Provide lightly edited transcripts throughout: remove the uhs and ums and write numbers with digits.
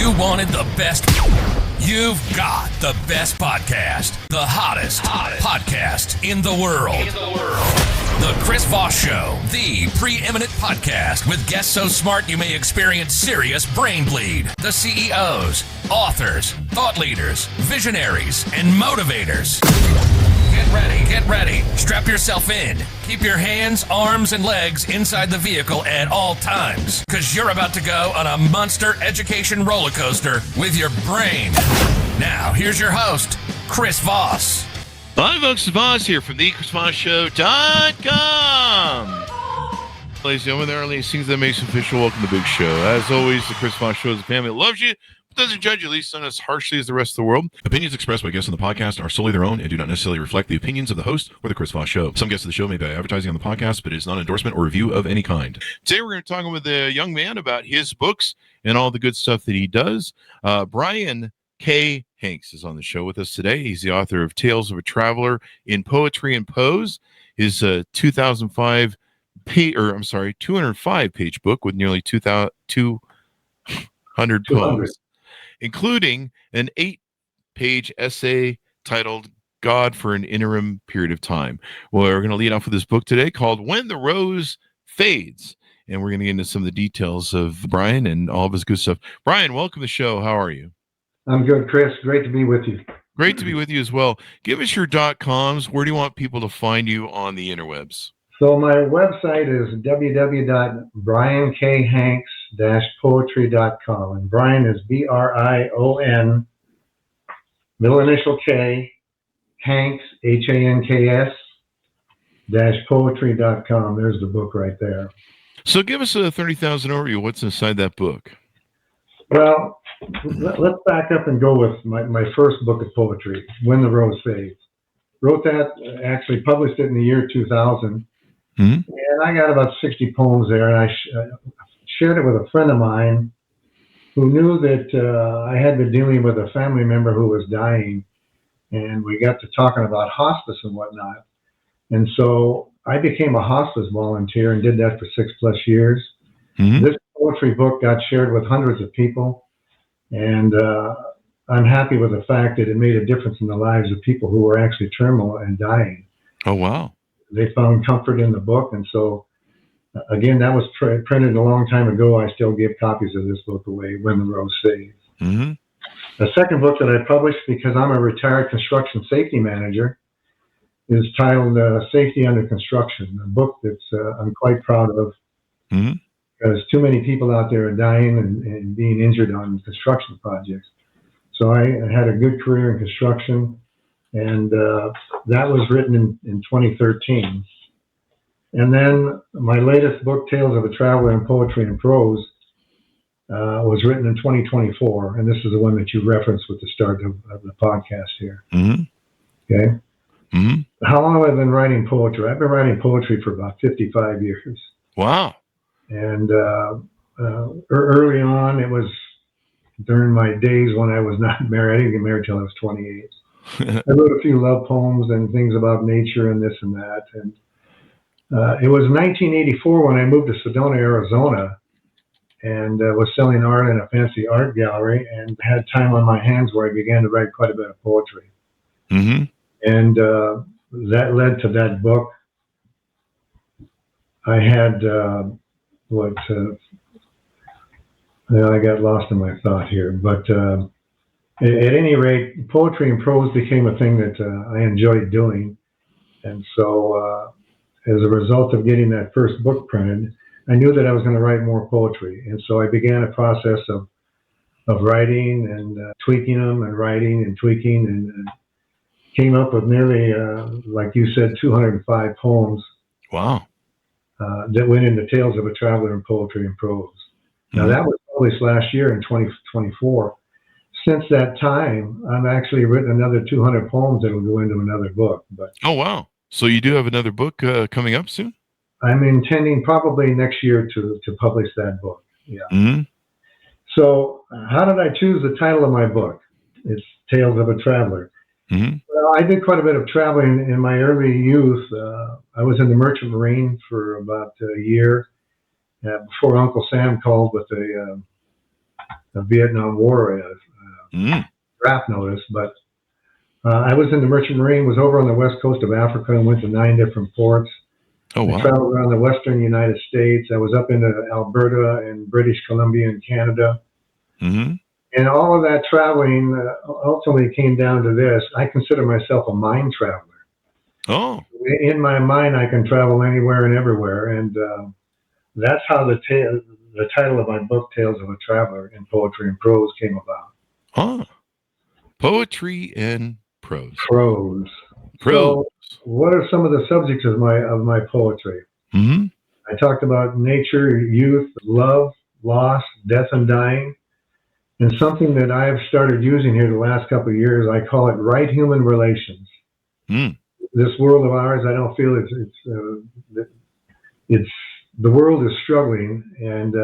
you wanted the best, you've got the best podcast, the hottest podcast in the world. The Chris Voss Show, the preeminent podcast with guests so smart you may experience serious brain bleed. The CEOs, authors, thought leaders, visionaries, and motivators. Get ready. Strap yourself in. Keep your hands, arms, and legs inside the vehicle at all times, because you're about to go on a monster education roller coaster with your brain. Now, here's your host, Chris Voss. Hi, folks. Voss here from the ChrisVossShow.com. Ladies and gentlemen, there are only things that makes official. Welcome to the big show. As always, the Chris Voss Show is a family that loves you, but doesn't judge you, at least not as harshly as the rest of the world. Opinions expressed by guests on the podcast are solely their own and do not necessarily reflect the opinions of the host or the Chris Voss Show. Some guests of the show may be advertising on the podcast, but it is not an endorsement or review of any kind. Today, we're going to talk with a young man about his books and all the good stuff that he does. Brion K. Hanks is on the show with us today. He's the author of Tales of a Traveler in Poetry and Prose. His 205-page book with nearly 200 poems, including an 8-page essay titled God for an Interim Period of Time. Well, we're going to lead off with this book today called When the Rose Fades. And we're going to get into some of the details of Brion and all of his good stuff. Brion, welcome to the show. How are you? I'm good, Chris. Great to be with you. Great to be with you as well. Give us your .coms. Where do you want people to find you on the interwebs? So my website is www.brionhanks-poetry.com. And Brion is Brion, middle initial K, Hanks, Hanks, -poetry.com. There's the book right there. So give us a 30,000 overview. What's inside that book? Well, let's back up and go with my first book of poetry, When the Rose Fades. Wrote that, actually published it in the year 2000. And I got about 60 poems there, and I shared it with a friend of mine who knew that I had been dealing with a family member who was dying, and we got to talking about hospice and whatnot. And so I became a hospice volunteer and did that for 6+ years. This poetry book got shared with hundreds of people, and I'm happy with the fact that it made a difference in the lives of people who were actually terminal and dying. Oh, wow. They found comfort in the book, and so, again, that was printed a long time ago. I still give copies of this book away, When the Rose Fades. The second book that I published, because I'm a retired construction safety manager, is titled Safety Under Construction, a book that's I'm quite proud of. Because too many people out there are dying and being injured on construction projects. So I had a good career in construction, and that was written in 2013. And then my latest book, Tales of a Traveler in Poetry and Prose, was written in 2024, and this is the one that you referenced with the start of the podcast here. Okay? How long have I been writing poetry? I've been writing poetry for about 55 years. Wow. And early on, it was during my days when I was not married. I didn't get married till I was 28. I wrote a few love poems and things about nature and this and that. And it was 1984 when I moved to Sedona, Arizona, and was selling art in a fancy art gallery, and had time on my hands where I began to write quite a bit of poetry. And that led to that book. I had... I got lost in my thought here, but at any rate, poetry and prose became a thing that I enjoyed doing. And so as a result of getting that first book printed, I knew that I was going to write more poetry. And so I began a process of writing and tweaking them and writing and tweaking, and came up with nearly, like you said, 205 poems. Wow. That went into Tales of a Traveler in Poetry and Prose. Now, that was published last year in 2024. Since that time, I've actually written another 200 poems that will go into another book. But oh, wow. So you do have another book coming up soon? I'm intending probably next year to publish that book. Yeah. So how did I choose the title of my book? It's Tales of a Traveler. Well, I did quite a bit of traveling in my early youth. I was in the Merchant Marine for about a year before Uncle Sam called with a Vietnam War draft notice, but I was in the Merchant Marine, was over on the west coast of Africa and went to 9 different ports. Oh, wow. I traveled around the western United States. I was up into Alberta and British Columbia and Canada. Mm-hmm. And all of that traveling ultimately came down to this. I consider myself a mind traveler. Oh. In my mind, I can travel anywhere and everywhere. And that's how the title of my book, Tales of a Traveler in Poetry and Prose, came about. Huh. Poetry and prose. Prose. So, what are some of the subjects of my poetry? Mm-hmm. I talked about nature, youth, love, loss, death, and dying. And something that I've started using here the last couple of years, I call it right human relations. Mm. This world of ours, I don't feel it's the world is struggling, and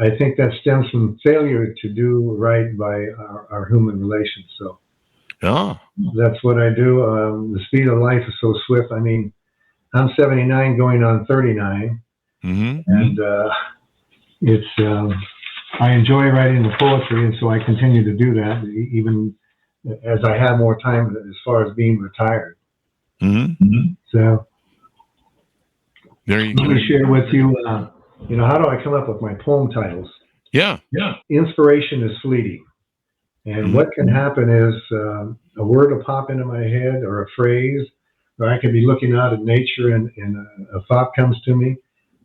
I think that stems from failure to do right by our human relations. So that's what I do. The speed of life is so swift. I mean, I'm 79 going on 39, mm-hmm. and it's I enjoy writing the poetry, and so I continue to do that even as I have more time as far as being retired. Mm-hmm. Mm-hmm. So there you go. Let me share with you, how do I come up with my poem titles? Yeah. Inspiration is fleeting. And what can happen is a word will pop into my head or a phrase, or I could be looking out at nature and a thought comes to me.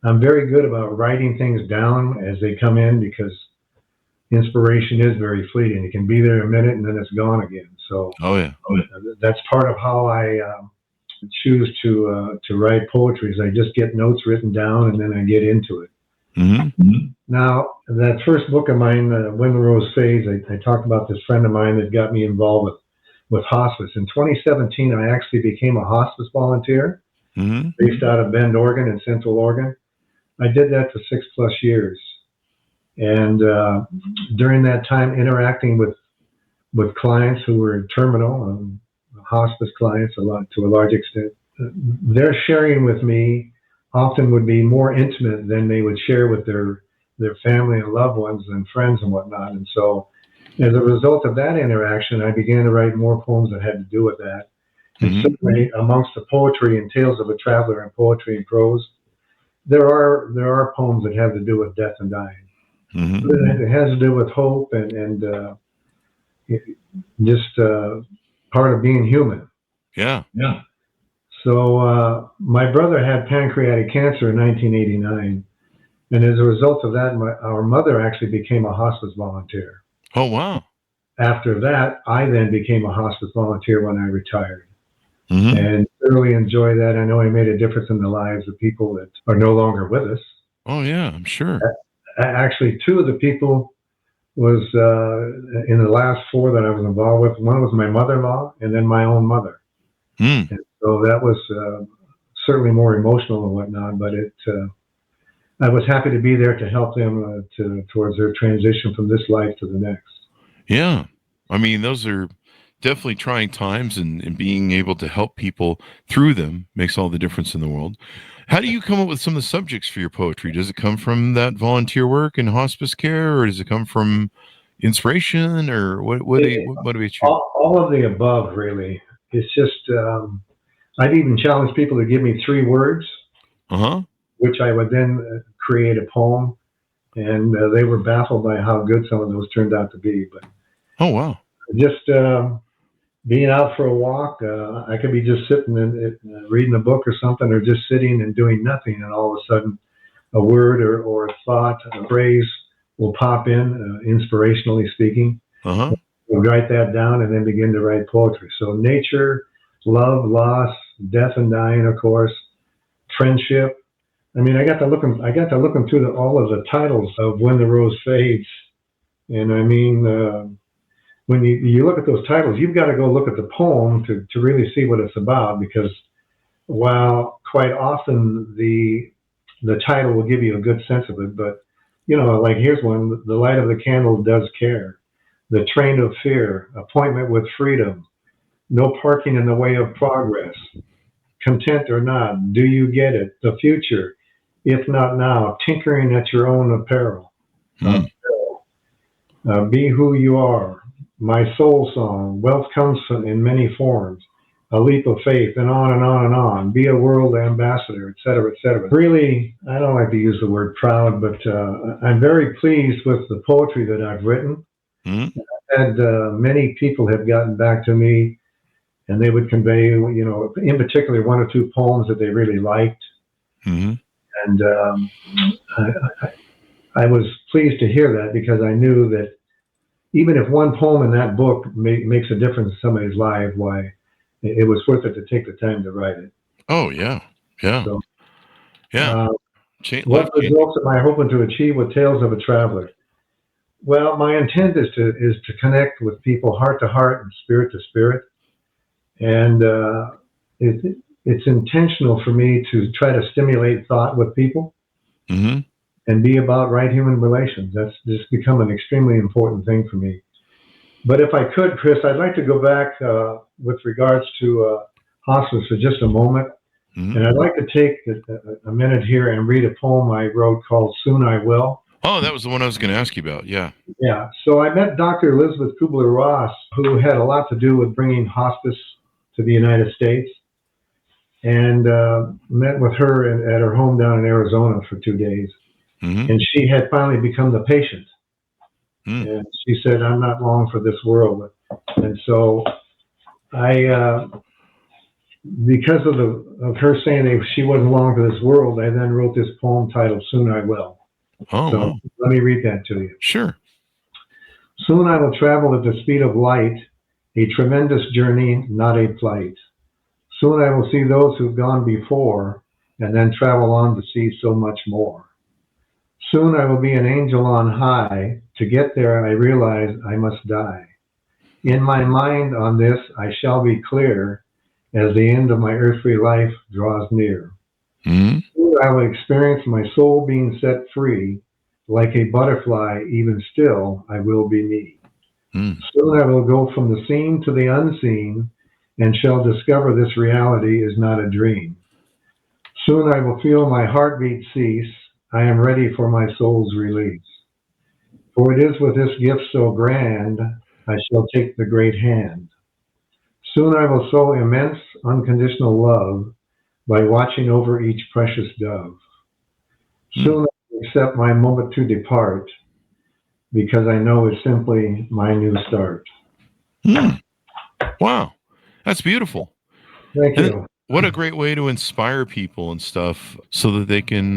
I'm very good about writing things down as they come in because inspiration is very fleeting. It can be there a minute and then it's gone again. So that's part of how I choose to write poetry is I just get notes written down and then I get into it. Mm-hmm. Now, that first book of mine, When the Rose Fades, I talked about this friend of mine that got me involved with hospice. In 2017, I actually became a hospice volunteer based out of Bend, Oregon in Central Oregon. I did that for 6+ years. And during that time, interacting with clients who were terminal, hospice clients to a large extent, their sharing with me often would be more intimate than they would share with their family and loved ones and friends and whatnot. And so as a result of that interaction, I began to write more poems that had to do with that. And certainly amongst the poetry and Tales of a Traveler and Poetry and Prose, there are poems that have to do with death and dying. Mm-hmm. It has to do with hope and just part of being human. Yeah. So my brother had pancreatic cancer in 1989, and as a result of that, our mother actually became a hospice volunteer. Oh, wow. After that, I then became a hospice volunteer when I retired. And thoroughly enjoy that. I know I made a difference in the lives of people that are no longer with us. Oh, yeah, I'm sure. Actually, 2 of the people was in the last 4 that I was involved with. One was my mother-in-law and then my own mother. And so that was certainly more emotional and whatnot, but I was happy to be there to help them towards their transition from this life to the next. Yeah. I mean, those are definitely trying times, and being able to help people through them makes all the difference in the world. How do you come up with some of the subjects for your poetry? Does it come from that volunteer work and hospice care, or does it come from inspiration, or what motivates you? All of the above, really. It's just, I've even challenged people to give me 3 words, which I would then create a poem, and they were baffled by how good some of those turned out to be. But oh, wow. Just being out for a walk, I could be just sitting and reading a book or something, or just sitting and doing nothing, and all of a sudden a word or a thought, a phrase will pop in, inspirationally speaking. We'll write that down and then begin to write poetry. So nature, love, loss, death and dying, of course, friendship. I mean, I got to looking through all of the titles of When the Rose Fades, and I mean, when you look at those titles, you've got to go look at the poem to really see what it's about, because while quite often the title will give you a good sense of it, but like here's one: The Light of the Candle Does Care, The Train of Fear, Appointment with Freedom, No Parking in the Way of Progress, Content or Not, Do You Get It, The Future, If Not Now, Tinkering at Your Own Apparel. Be Who You Are, My Soul Song, Wealth Comes in Many Forms, A Leap of Faith, and on and on and on. Be a World Ambassador, et cetera, et cetera. Really, I don't like to use the word proud, but I'm very pleased with the poetry that I've written. Mm-hmm. And many people have gotten back to me, and they would convey, in particular, one or two poems that they really liked. Mm-hmm. And I was pleased to hear that, because I knew that even if one poem in that book makes a difference in somebody's life, why, it was worth it to take the time to write it. Oh, yeah. Yeah. So, Yeah. What results am I hoping to achieve with Tales of a Traveler? Well, my intent is to connect with people heart to heart and spirit to spirit. And it's intentional for me to try to stimulate thought with people. Mm-hmm. And be about right human relations. That's just become an extremely important thing for me. But if I could, Chris, I'd like to go back with regards to hospice for just a moment. Mm-hmm. And I'd like to take a minute here and read a poem I wrote called Soon I Will. Oh, that was the one I was going to ask you about. Yeah. Yeah. So I met Dr. Elizabeth Kubler-Ross, who had a lot to do with bringing hospice to the United States, and met with her at her home down in Arizona for 2 days. Mm-hmm. And she had finally become the patient. Mm. And she said, I'm not long for this world. And so I, because of her saying that she wasn't long for this world, I then wrote this poem titled Soon I Will. Oh, so wow. Let me read that to you. Sure. Soon I will travel at the speed of light, a tremendous journey, not a flight. Soon I will see those who've gone before, and then travel on to see so much more. Soon I will be an angel on high. To get there, I realize I must die. In my mind on this, I shall be clear as the end of my earthly life draws near. Mm-hmm. Soon I will experience my soul being set free. Like a butterfly, even still, I will be me. Mm. Soon I will go from the seen to the unseen, and shall discover this reality is not a dream. Soon I will feel my heartbeat cease. I am ready for my soul's release. For it is with this gift so grand, I shall take the great hand. Soon I will sow immense, unconditional love by watching over each precious dove. Soon I will accept my moment to depart, because I know it's simply my new start. Mm. Wow. That's beautiful. Thank you. What a great way to inspire people and stuff, so that they can,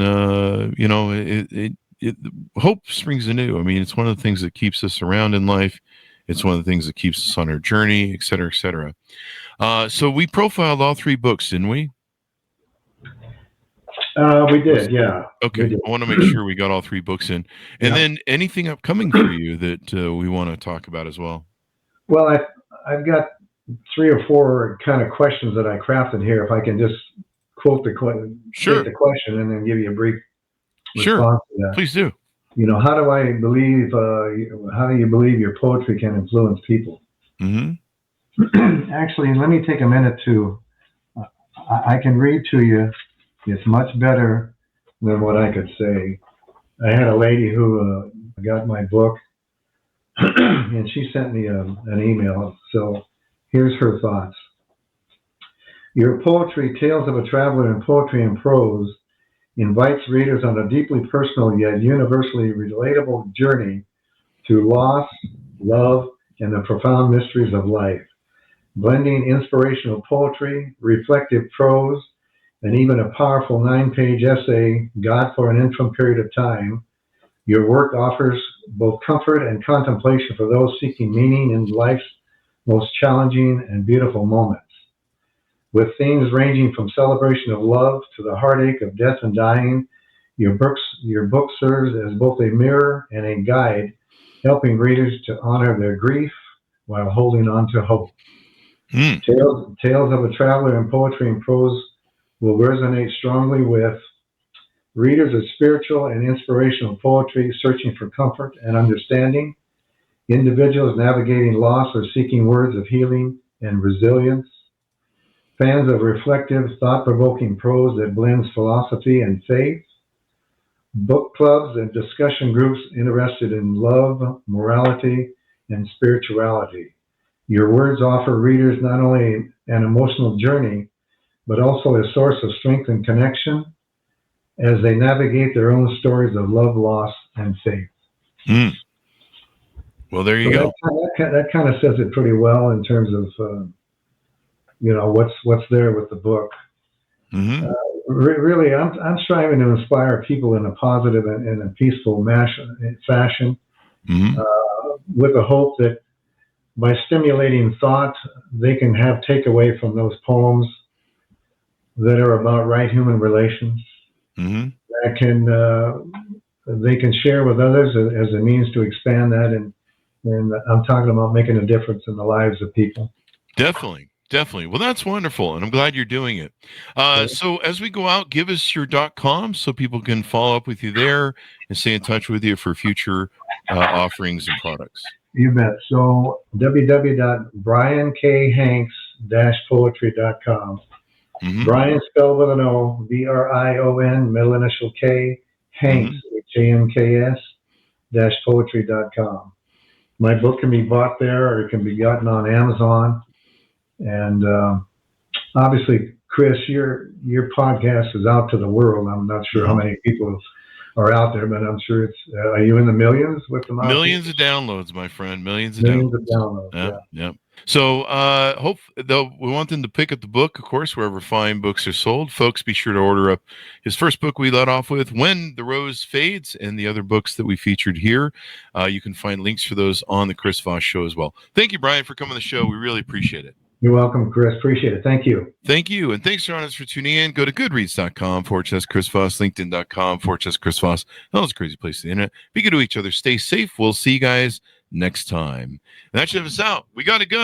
hope springs anew. I mean, it's one of the things that keeps us around in life. It's one of the things that keeps us on our journey, et cetera, et cetera. So we profiled all 3 books, didn't we? We did, yeah. Okay. Did. I want to make sure we got all 3 books in. And then anything upcoming for you that we want to talk about as well? Well, I've got 3 or 4 kind of questions that I crafted here. If I can just quote the question, Sure. state the question, and then give you a brief Sure. response to that. Please do. How do you believe your poetry can influence people? Mm-hmm. Actually, let me take a minute to, I can read to you. It's much better than what I could say. I had a lady who got my book, and she sent me an email. So here's her thoughts. Your poetry, Tales of a Traveler in Poetry and Prose, invites readers on a deeply personal yet universally relatable journey through loss, love, and the profound mysteries of life. Blending inspirational poetry, reflective prose, and even a powerful 9-page essay, God for an Interim Period of Time, your work offers both comfort and contemplation for those seeking meaning in life's most challenging and beautiful moments. With themes ranging from celebration of love to the heartache of death and dying, your book serves as both a mirror and a guide, helping readers to honor their grief while holding on to hope. Mm. Tales of a Traveler in Poetry and Prose will resonate strongly with readers of spiritual and inspirational poetry searching for comfort and understanding, individuals navigating loss or seeking words of healing and resilience, fans of reflective, thought-provoking prose that blends philosophy and faith, book clubs and discussion groups interested in love, morality, and spirituality. Your words offer readers not only an emotional journey, but also a source of strength and connection as they navigate their own stories of love, loss, and faith. Mm. Well, there you go. That kind of says it pretty well in terms of, what's there with the book. Mm-hmm. Really, I'm striving to inspire people in a positive and a peaceful fashion, Mm-hmm. With the hope that by stimulating thought, they can have takeaway from those poems that are about right human relations. Mm-hmm. That they can share with others as a means to expand that, and I'm talking about making a difference in the lives of people. Definitely. Well, that's wonderful, and I'm glad you're doing it. So as we go out, give us your .com so people can follow up with you there and stay in touch with you for future offerings and products. You bet. So www.brionkhanks-poetry.com. Mm-hmm. Brion spelled with an O, Brion, middle initial K, Hanks, HANKS, -poetry.com. My book can be bought there, or it can be gotten on Amazon. And obviously, Chris, your podcast is out to the world. I'm not sure how many people are out there, but I'm sure it's. Are you in the millions with them? Millions of downloads, my friend. Millions of downloads. Yeah. So we want them to pick up the book, of course, wherever fine books are sold. Folks, be sure to order up his first book we let off with, When the Rose Fades, and the other books that we featured here. You can find links for those on the Chris Voss Show as well. Thank you, Brion, for coming on the show. We really appreciate it. You're welcome, Chris. Appreciate it. Thank you. Thank you. And thanks, Ron, for tuning in. Go to goodreads.com/Chris Voss, LinkedIn.com/Chris Voss. That was a crazy place to the internet. Be good to each other. Stay safe. We'll see you guys next time. And that should have us out. We got to go.